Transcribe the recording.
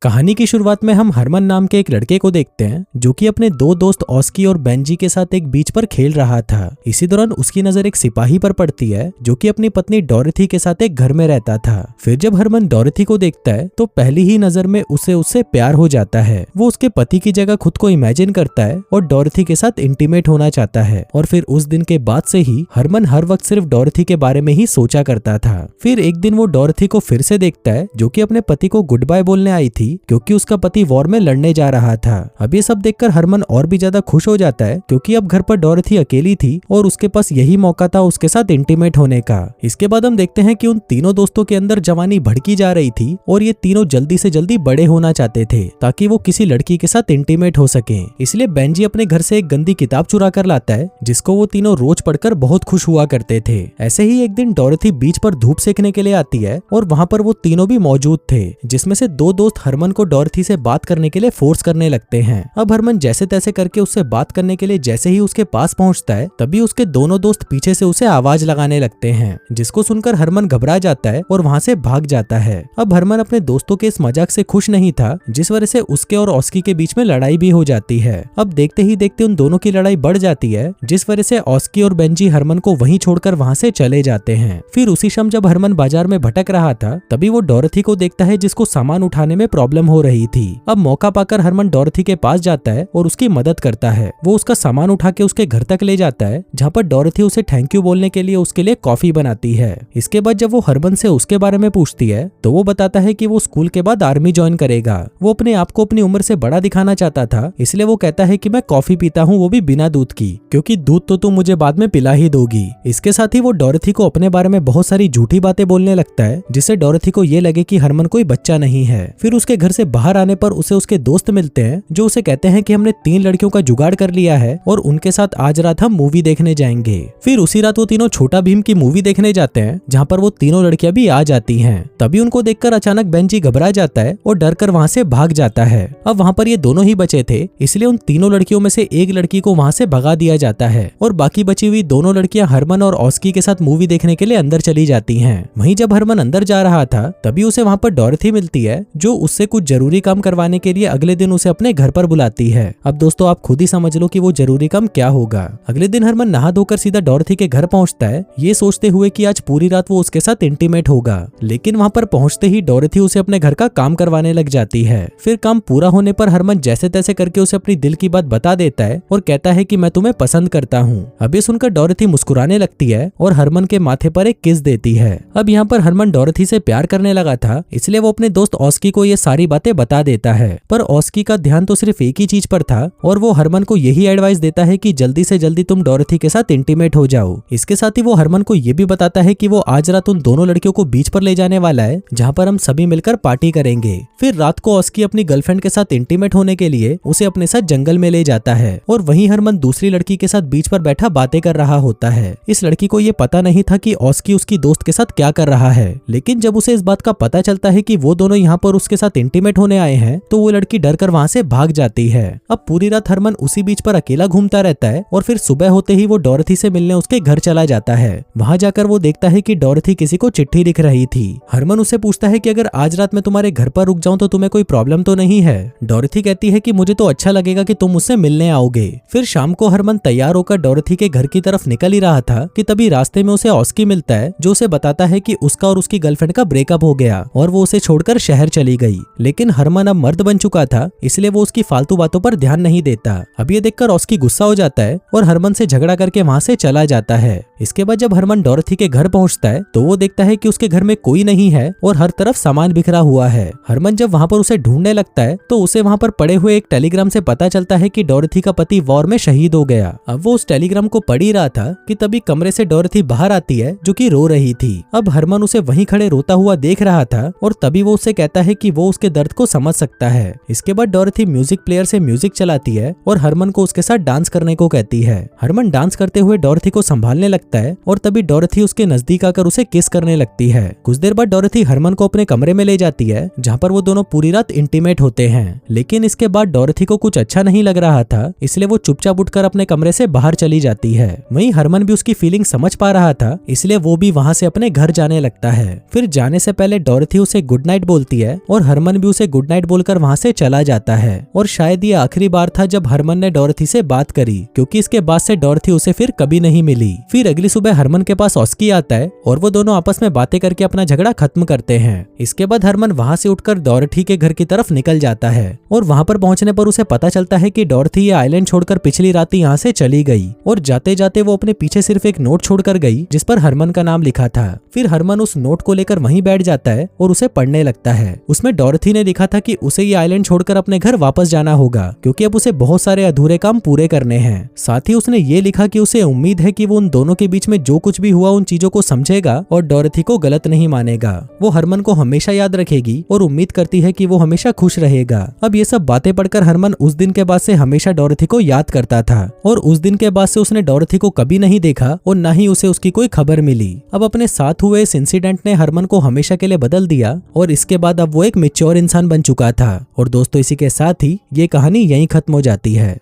कहानी की शुरुआत में हम हरमन नाम के एक लड़के को देखते हैं जो कि अपने दो दोस्त ऑस्की और बेंजी के साथ एक बीच पर खेल रहा था। इसी दौरान उसकी नजर एक सिपाही पर पड़ती है जो कि अपनी पत्नी डोरिथी के साथ एक घर में रहता था। फिर जब हरमन डोरिथी को देखता है तो पहली ही नजर में उससे प्यार हो जाता है। वो उसके पति की जगह खुद को इमेजिन करता है और डोरिथी के साथ इंटीमेट होना चाहता है। और फिर उस दिन के बाद से ही हरमन हर वक्त सिर्फ डोरिथी के बारे में ही सोचा करता था। फिर एक दिन वो डोरिथी को फिर से देखता है जो कि अपने पति को गुड बाय बोलने आई थी क्योंकि उसका पति वॉर में लड़ने जा रहा था। अब ये सब देखकर हरमन और भी ज्यादा खुश हो जाता है क्योंकि अब घर पर डोरिथी अकेली थी और उसके पास यही मौका था उसके साथ इंटीमेट होने का। इसके बाद हम देखते हैं कि उन तीनों दोस्तों के अंदर जवानी भड़की जा रही थी और ये तीनों जल्दी से जल्दी बड़े होना चाहते थे ताकि वो किसी लड़की के साथ इंटीमेट हो सके। इसलिए बेंजी अपने घर से एक गंदी किताब चुरा कर लाता है जिसको वो तीनों रोज पढ़कर बहुत खुश हुआ करते थे। ऐसे ही एक दिन डोरिथी बीच पर धूप सेकने के लिए आती है और वहाँ पर वो तीनों भी मौजूद थे, जिसमें से दो दोस्त हरमन को डोरिथी से बात करने के लिए फोर्स करने लगते हैं। अब हरमन जैसे तैसे करके उससे बात करने के लिए जैसे ही उसके पास पहुंचता है तभी उसके दोनों दोस्त पीछे से उसे आवाज लगाने लगते हैं, जिसको सुनकर हरमन घबरा जाता है और वहां से भाग जाता है। अब हरमन अपने दोस्तों के इस मजाक से खुश नहीं था जिस वजह से उसके और ऑस्की के बीच में लड़ाई भी हो जाती है। अब देखते ही देखते उन दोनों की लड़ाई बढ़ जाती है जिस वजह से ऑस्की और बेंजी हरमन को वहीं छोड़कर वहां से चले जाते हैं। फिर उसी शाम जब हरमन बाजार में भटक रहा था तभी वो डोरिथी को देखता है जिसको सामान उठाने में प्रॉब्लम हो रही थी। अब मौका पाकर हरमन डोरिथी के पास जाता है और उसकी मदद करता है। वो उसका सामान उठा के उसके घर तक ले जाता है जहाँ पर डोरिथी उसे थैंक यू बोलने के लिए उसके लिए कॉफी बनाती है। इसके बाद जब वो हरमन से उसके बारे में पूछती है तो वो बताता है कि वो स्कूल के बाद आर्मी ज्वाइन करेगा। वो अपने आप को अपनी उम्र से बड़ा दिखाना चाहता था, इसलिए वो कहता है कि मैं कॉफी पीता हूँ, वो भी बिना दूध की, क्योंकि दूध तो तुम मुझे बाद में पिला ही दोगी। इसके साथ ही वो डोरिथी को अपने बारे में बहुत सारी झूठी बातें बोलने लगता है जिससे डोरिथी को ये लगे कि हरमन कोई बच्चा नहीं है। फिर उसके घर से बाहर आने पर उसे उसके दोस्त मिलते हैं जो उसे कहते हैं कि हमने 3 लड़कियों का जुगाड़ कर लिया है और उनके साथ आज रात हम मूवी देखने जाएंगे। फिर उसी रात वो तीनों छोटा भीम की मूवी देखने जाते हैं जहाँ पर वो तीनों लड़कियां भी आ जाती हैं। तभी उनको देखकर अचानक बेंजी घबरा जाता है और डर कर वहाँ से भाग जाता है। अब वहाँ पर ये दोनों ही बचे थे, इसलिए उन तीनों लड़कियों में से एक लड़की को वहाँ से भगा दिया जाता है और बाकी बची हुई दोनों लड़कियां हरमन और ऑस्की के साथ मूवी देखने के लिए अंदर चली जाती हैं। वहीं जब हरमन अंदर जा रहा था तभी उसे वहाँ पर डोरिथी मिलती है जो उससे कुछ जरूरी काम करवाने के लिए अगले दिन उसे अपने घर पर बुलाती है। अब दोस्तों आप खुद ही समझ लो कि वो जरूरी काम क्या होगा। अगले दिन हरमन नहा धोकर सीधा डोरिथी के घर पहुंचता है, ये सोचते हुए कि आज पूरी रात वो उसके साथ इंटीमेट होगा। लेकिन वहां पर पहुंचते ही डोरिथी उसे अपने घर का काम करवाने लग जाती है। फिर काम पूरा होने पर हरमन जैसे तैसे करके उसे अपनी दिल की बात बता देता है और कहता है कि मैं तुम्हें पसंद करता हूँ। अब ये सुनकर डोरिथी मुस्कुराने लगती है और हरमन के माथे पर एक किस देती है। अब यहाँ पर हरमन डोरिथी से प्यार करने लगा था, इसलिए वो अपने दोस्त ऑस्की को ये सारी बातें बता देता है। पर ऑस्की का ध्यान तो सिर्फ एक ही चीज पर था और वो हरमन को यही एडवाइस देता है कि जल्दी से जल्दी तुम डोरिथी के साथ इंटीमेट हो जाओ। इसके साथ ही वो हरमन को ये भी बताता है कि वो आज रात उन दोनों लड़कियों को बीच पर ले जाने वाला है जहाँ पर हम सभी मिलकर पार्टी करेंगे। फिर रात को ऑस्की अपनी गर्लफ्रेंड के साथ इंटीमेट होने के लिए उसे अपने साथ जंगल में ले जाता है और वहीं हरमन दूसरी लड़की के साथ बीच पर बैठा बातें कर रहा होता है। इस लड़की को ये पता नहीं था कि ऑस्की उसकी दोस्त के साथ क्या कर रहा है, लेकिन जब उसे इस बात का पता चलता है कि वो दोनों यहाँ पर उसके साथ इंटीमेट होने आए हैं तो वो लड़की डर कर वहाँ से भाग जाती है। अब पूरी रात हरमन उसी बीच पर अकेला घूमता रहता है और फिर सुबह होते ही वो डोरिथी से मिलने उसके घर चला जाता है। वहाँ जाकर वो देखता है कि डोरिथी किसी को चिट्ठी लिख रही थी। हरमन उसे पूछता है कि अगर आज रात मैं तुम्हारे घर पर रुक जाऊं तो तुम्हें कोई प्रॉब्लम तो नहीं है। डोरिथी कहती है कि मुझे तो अच्छा लगेगा कि तुम मुझसे मिलने आओगे। फिर शाम को हरमन तैयार होकर डोरिथी के घर की तरफ निकल ही रहा था कि तभी रास्ते में उसे ऑस्की मिलता है जो उसे बताता है कि उसका और उसकी गर्लफ्रेंड का ब्रेकअप हो गया और वो उसे छोड़कर शहर चली गई। लेकिन हरमन अब मर्द बन चुका था, इसलिए वो उसकी फालतू बातों पर ध्यान नहीं देता। अब ये देखकर ऑस्की गुस्सा हो जाता है और हरमन से झगड़ा करके वहाँ से चला जाता है। इसके बाद जब हरमन डोरिथी के घर पहुंचता है तो वो देखता है कि उसके घर में कोई नहीं है और हर तरफ सामान बिखरा हुआ है। हरमन जब वहाँ पर उसे ढूंढने लगता है तो उसे वहाँ पर पड़े हुए एक टेलीग्राम से पता चलता है कि डोरिथी का पति वॉर में शहीद हो गया। अब वो उस टेलीग्राम को पढ़ ही रहा था कि तभी कमरे से डोरिथी बाहर आती है जो कि रो रही थी। अब हरमन उसे वहीं खड़े रोता हुआ देख रहा था और तभी वो उससे कहता है कि वो उसके दर्द को समझ सकता है। इसके बाद डोरिथी म्यूजिक प्लेयर से म्यूजिक चलाती है और हरमन को उसके साथ डांस करने को कहती है। हरमन डांस करते हुए डोरिथी को संभालने लगता लगता है और तभी डॉरेथी उसके नजदीक आकर उसे किस करने लगती है। कुछ देर बाद डॉरेथी हरमन को अपने कमरे में ले जाती है जहाँ पर वो दोनों पूरी रात इंटीमेट होते हैं। लेकिन इसके बाद डॉरेथी को कुछ अच्छा नहीं लग रहा था, इसलिए वो चुपचाप उठकर अपने कमरे से बाहर चली जाती है। वहीं हरमन भी उसकी फीलिंग समझ पा रहा था, इसलिए वो भी वहाँ से अपने घर जाने लगता है। फिर जाने से पहले डॉरेथी उसे गुड नाइट बोलती है और हरमन भी उसे गुड नाइट बोलकर वहाँ से चला जाता है। और शायद ये आखिरी बार था जब हरमन ने डॉरेथी से बात करी, क्योंकि इसके बाद से डॉरेथी उसे फिर कभी नहीं मिली। फिर अगली सुबह हरमन के पास ऑस्की आता है और वो दोनों आपस में बातें करके अपना झगड़ा खत्म करते हैं। इसके बाद हरमन वहाँ से उठकर डॉरेथी के घर की तरफ निकल जाता है और वहाँ पर पहुँचने पर उसे पता चलता है कि डॉरेथी ये आइलैंड छोड़कर पिछली रात यहाँ से चली गई और जाते जाते वो अपने पीछे सिर्फ एक नोट छोड़कर गई जिस पर हरमन का नाम लिखा था। फिर हरमन उस नोट को लेकर वहीं बैठ जाता है और उसे पढ़ने लगता है। उसमें डॉरेथी ने लिखा था कि उसे ये आइलैंड छोड़कर अपने घर वापस जाना होगा, क्योंकि अब उसे बहुत सारे अधूरे काम पूरे करने हैं। साथ ही उसने ये लिखा कि उसे उम्मीद है कि वो उन दोनों के बीच में जो कुछ भी हुआ उन चीजों को समझेगा और डॉरेथी को गलत नहीं मानेगा। वो हरमन को हमेशा याद रखेगी और उम्मीद करती है कि वो हमेशा खुश रहेगा। अब ये सब बातें पढ़कर हरमन उस दिन के बाद से हमेशा डॉरेथी को याद करता था और उस दिन के बाद से उसने डॉरेथी को कभी नहीं देखा और न ही उसे उसकी कोई खबर मिली। अब अपने साथ हुए इस इंसिडेंट ने हरमन को हमेशा के लिए बदल दिया और इसके बाद अब वो एक मैच्योर इंसान बन चुका था। और दोस्तों, इसी के साथ ही ये कहानी यहीं खत्म हो जाती है।